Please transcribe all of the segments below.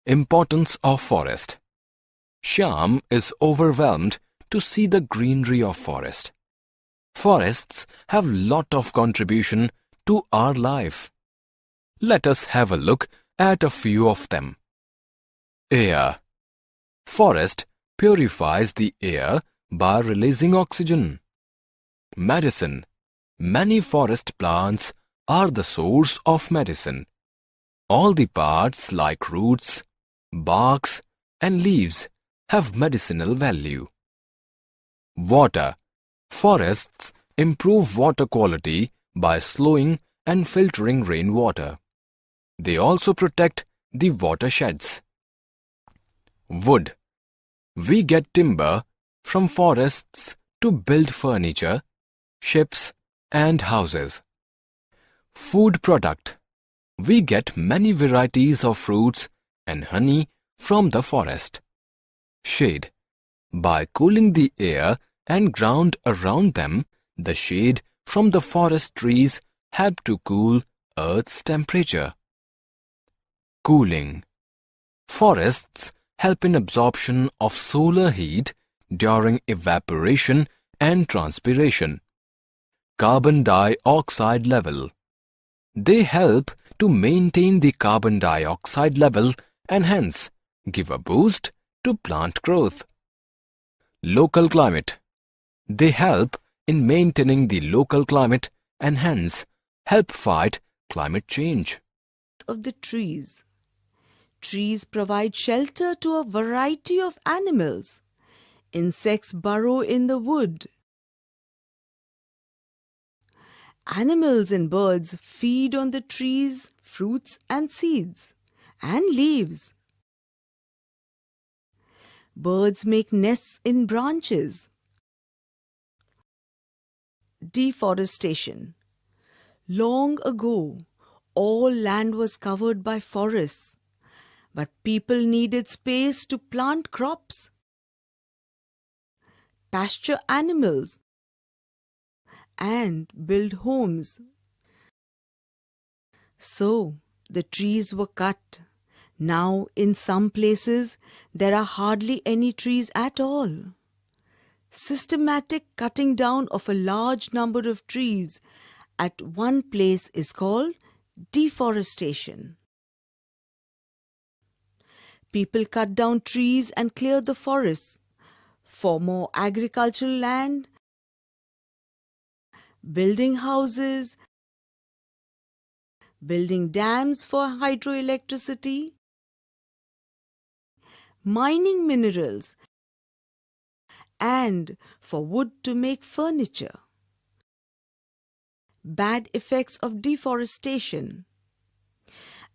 Importance of forest. Shyam is overwhelmed to see the greenery of forest. Forests have lot of contribution to our life. Let us have a look at a few of them. Air. Forest purifies the air by releasing oxygen. Medicine. Many forest plants are the source of medicine. All the parts like roots, barks and leaves have medicinal value. Water. Forests improve water quality by slowing and filtering rainwater. They also protect the watersheds. Wood. We get timber from forests to build furniture, ships and houses. Food product. We get many varieties of fruits and honey from the forest. Shade. By cooling the air and ground around them, the shade from the forest trees help to cool Earth's temperature. Cooling. Forests help in absorption of solar heat during evaporation and transpiration. Carbon dioxide level. They help to maintain the carbon dioxide level and hence give a boost to plant growth. Local climate. They help in maintaining the local climate and hence help fight climate change. Of the trees. Trees provide shelter to a variety of animals. Insects burrow in the wood. Animals and birds feed on the trees, fruits and seeds, and leaves. Birds make nests in branches. Deforestation. Long ago, all land was covered by forests, but people needed space to plant crops, pasture animals, and build homes. So, the trees were cut. Now, in some places, there are hardly any trees at all. Systematic cutting down of a large number of trees at one place is called deforestation. People cut down trees and clear the forests for more agricultural land, building houses, building dams for hydroelectricity, mining minerals, and for wood to make furniture. Bad effects of deforestation.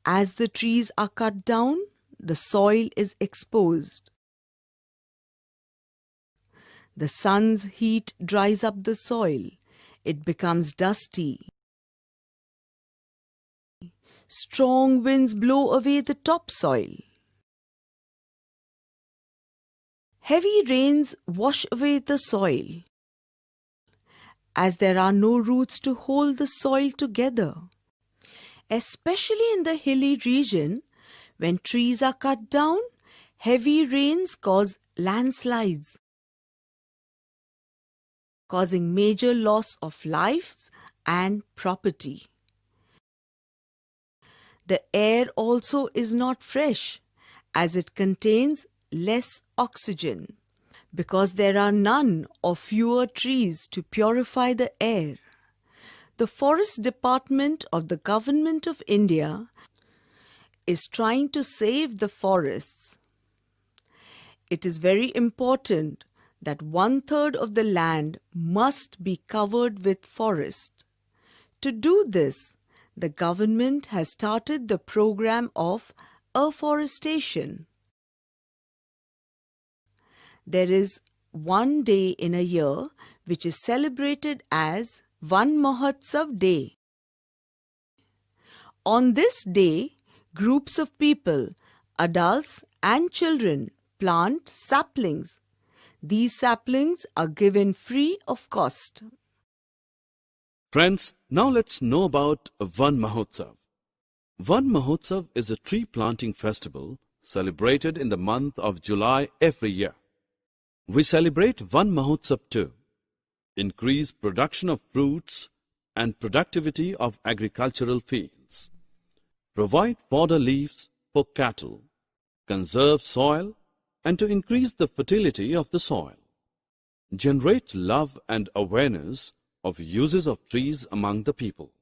As the trees are cut down, the soil is exposed. The sun's heat dries up the soil. It becomes dusty. Strong winds blow away the topsoil. Heavy rains wash away the soil. As there are no roots to hold the soil together, especially in the hilly region, when trees are cut down, heavy rains cause landslides, causing major loss of lives and property. The air also is not fresh, as it contains less oxygen, because there are none or fewer trees to purify the air. The Forest Department of the Government of India is trying to save the forests. It is very important that 1/3 of the land must be covered with forest. To do this, the government has started the program of afforestation. There is one day in a year which is celebrated as Van Mahotsav Day. On this day, groups of people, adults and children, plant saplings. These saplings are given free of cost. Friends, now let's know about Van Mahotsav. Van Mahotsav is a tree planting festival celebrated in the month of July every year. We celebrate Van Mahotsav too. Increase production of fruits and productivity of agricultural fields. Provide fodder leaves for cattle. Conserve soil and to increase the fertility of the soil. Generate love and awareness of uses of trees among the people.